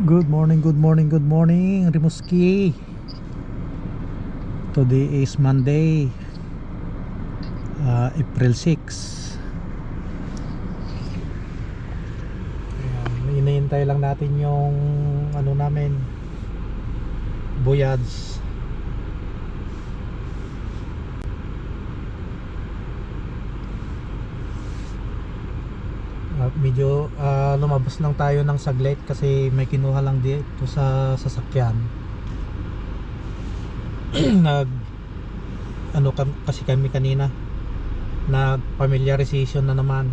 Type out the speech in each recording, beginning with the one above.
Good morning, good morning, good morning, Rimouski. Today is Monday, April 6. Ayan, hinihintay lang natin yung ano namin, voyage. Medyo lumabas lang tayo ng saglit kasi may kinuha lang dito sa sasakyan. Kasi kami kanina nag familiarization na naman.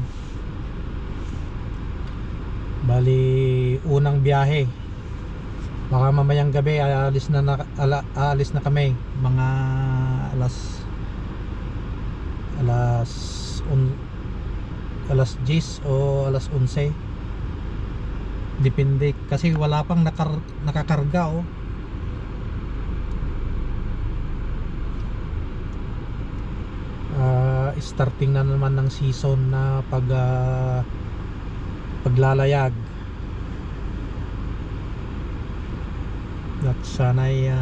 Bali unang biyahe, baka mamayang gabi aalis na kami mga alas 10 o alas 11, depende kasi wala pang nakakarga starting na naman ng season na paglalayag. At sana'y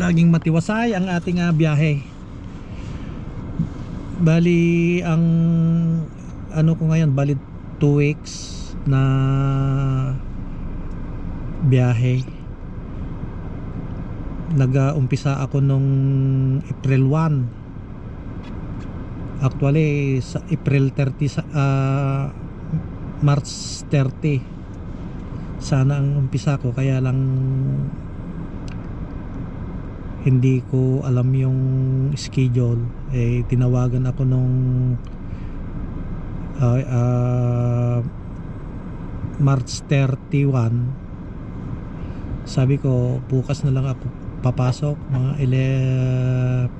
laging matiwasay ang ating biyahe. Bali ang ano ko ngayon, bali 2 weeks na biyahe. Nag-umpisa ako nung April 1. Actually sa April 30 March 30 sana ang umpisa ko, kaya lang hindi ko alam yung schedule. Tinawagan ako nung March 31. Sabi ko bukas na lang ako papasok, mga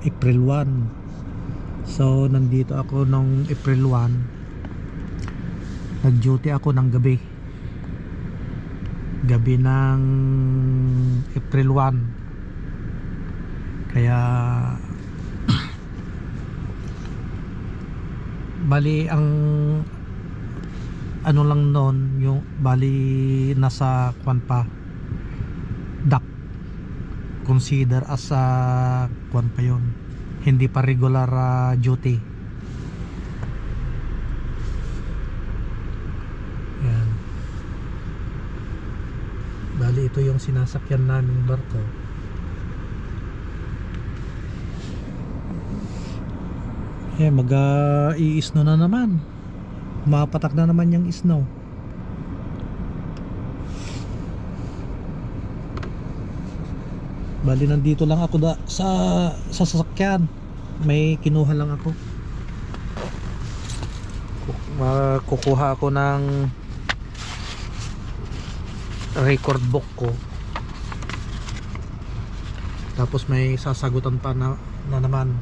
April 1. So nandito ako nung April 1. Nag-duty ako ng gabi ng April 1. Kaya bali ang ano lang noon, yung bali nasa kwan pa, dock, consider as kwan pa yun, hindi pa regular duty. Yan. Bali ito yung sinasakyan naming barko. Mag-i-snow na naman. Mapatak na naman yung snow. Bali nandito lang ako sa sasakyan. May kinuha lang ako. Kukuha ako ng record book ko. Tapos may sasagutan pa na naman.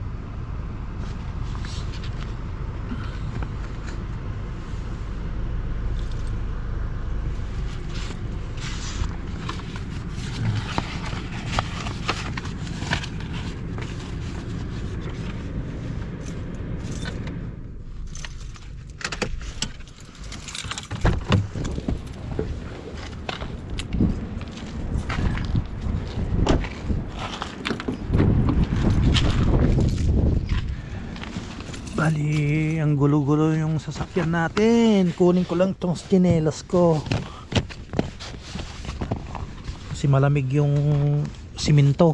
Bali, ang gulo-gulo yung sasakyan natin. Kunin ko lang tong skinelas ko kasi malamig yung simento.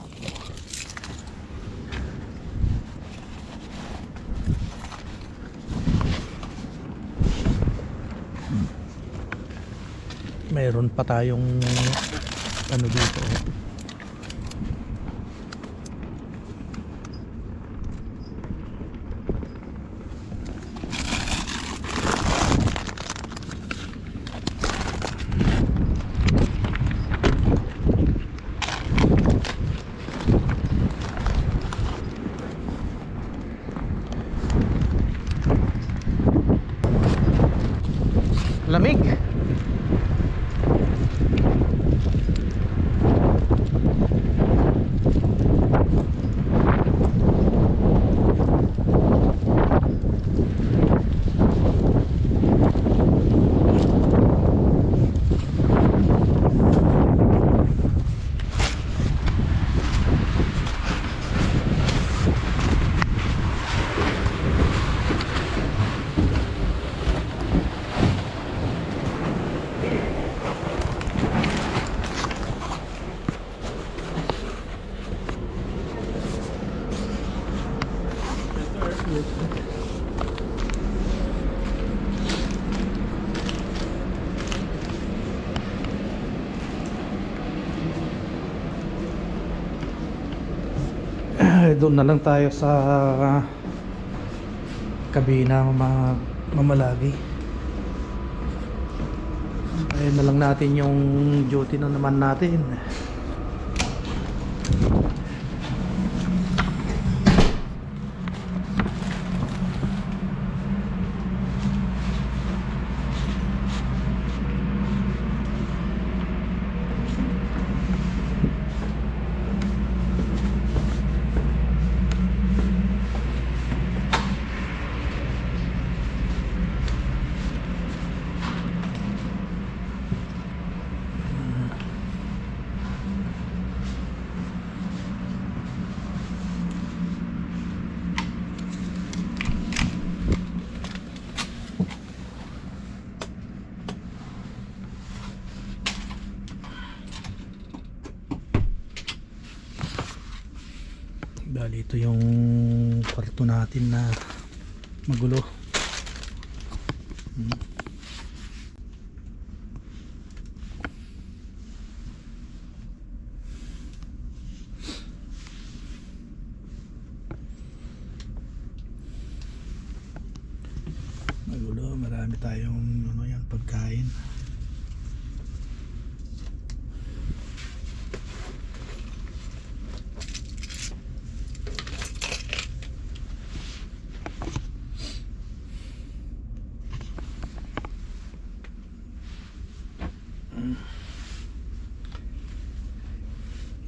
Mayroon pa tayong ano dito. Lamig. doon na lang tayo sa kabina mamalagi. Ayun na lang natin yung duty na naman natin. Bali ito yung kwarto natin na magulo. Magulo, marami tayong ano yan, pagkain.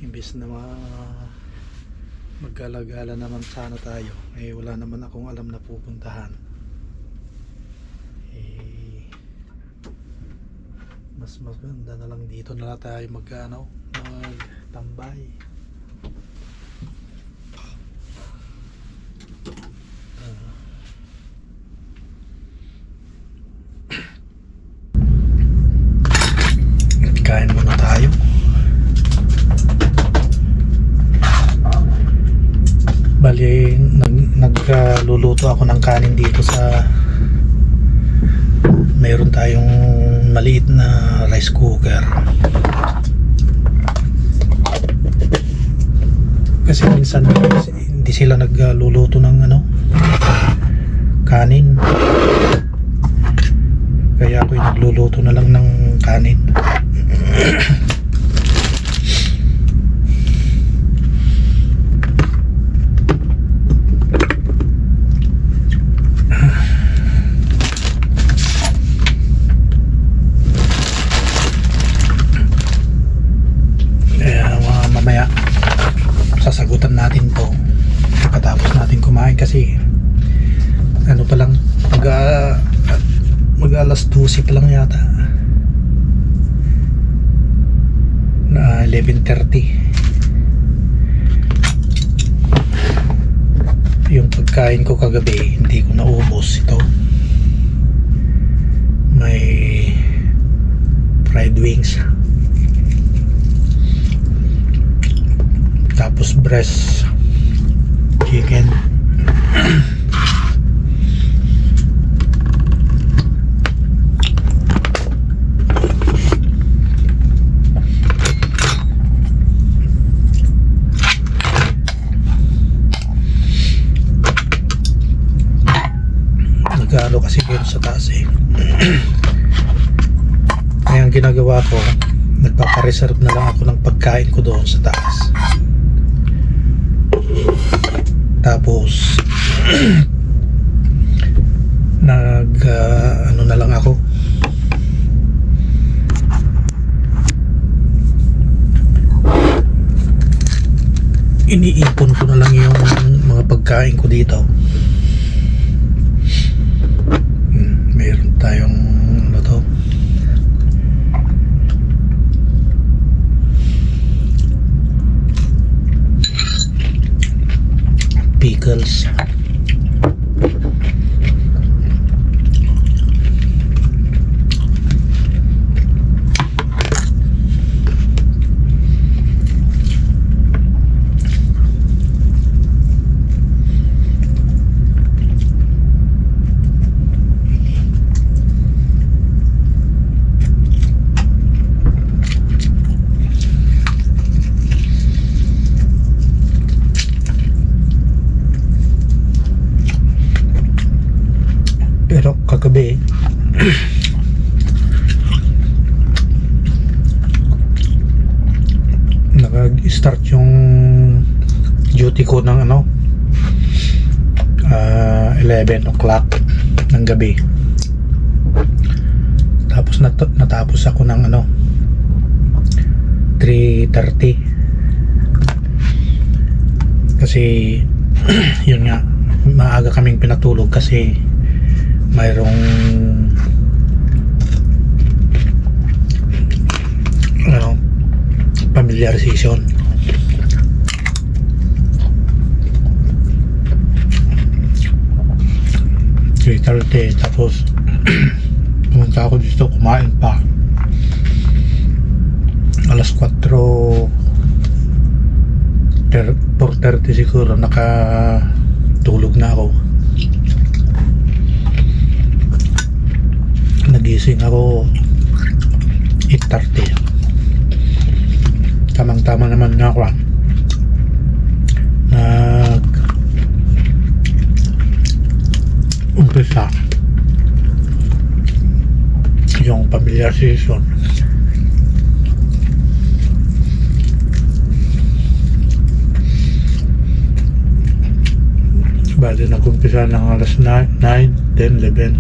Imbis na maggalagala naman sana tayo, eh wala naman akong alam na pupuntahan, eh mas maganda na lang dito na lang tayo magtambay. Kain muna tayo. Bali, nagluluto ako ng kanin dito sa mayroon tayong maliit na rice cooker. Kasi minsan hindi sila nagluluto ng kanin. Kaya ako nagluluto na lang ng kanin. Mamaya sasagutan natin to pagkatapos natin kumain kasi ano pa lang mag alas 12 pa lang yata na 11:30. Yung pagkain ko kagabi hindi ko naubos. Ito may fried wings, tapos breast chicken. Nag-alo kasi kayo sa taas eh. Kaya ang ginagawa ko, nagpapareserve na lang ako ng pagkain ko doon sa taas. Tapos ano na lang ako, iniipon ko na lang yung mga pagkain ko dito. Meron tayong ano to, pickles. gabi nag-start yung duty ko ng 11 o'clock ng gabi, tapos natapos ako ng 3:30 kasi yun nga, maaga kaming pinatulog kasi mayroong familiar season. Tapos pumunta ako dito, kumain pa alas 4:30 siguro, nakatulog na ako. Nagising ako 8:30. Tamang-tama naman nga ako umpisa yung familiar season. Bali nag-umpisa ng alas 9, 10, 11,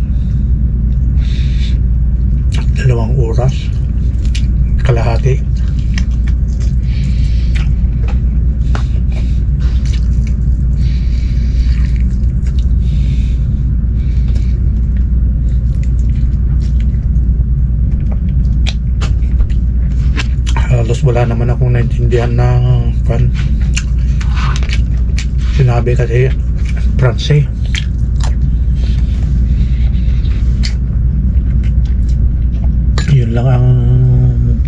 2 oras kalahati. Halos wala naman akong naintindihan ng sinabi kasi Francais. Yun lang ang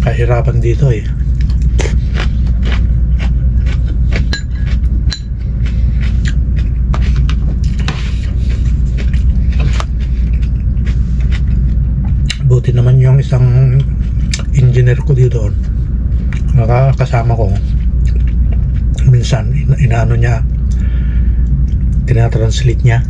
kahirapan dito eh. Buti naman yung isang engineer ko dito, nakakasama ko, minsan inaano niya, tinatranslate niya.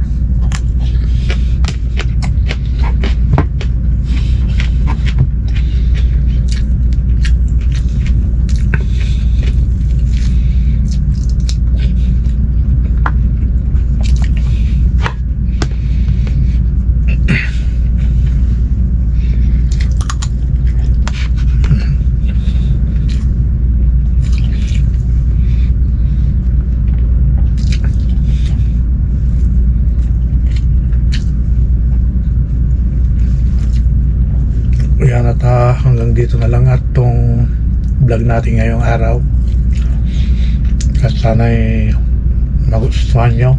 Yan, at hanggang dito na lang at tong vlog natin ngayong araw, at sana'y magustuhan nyo.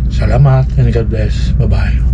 Salamat and God bless. Bye bye.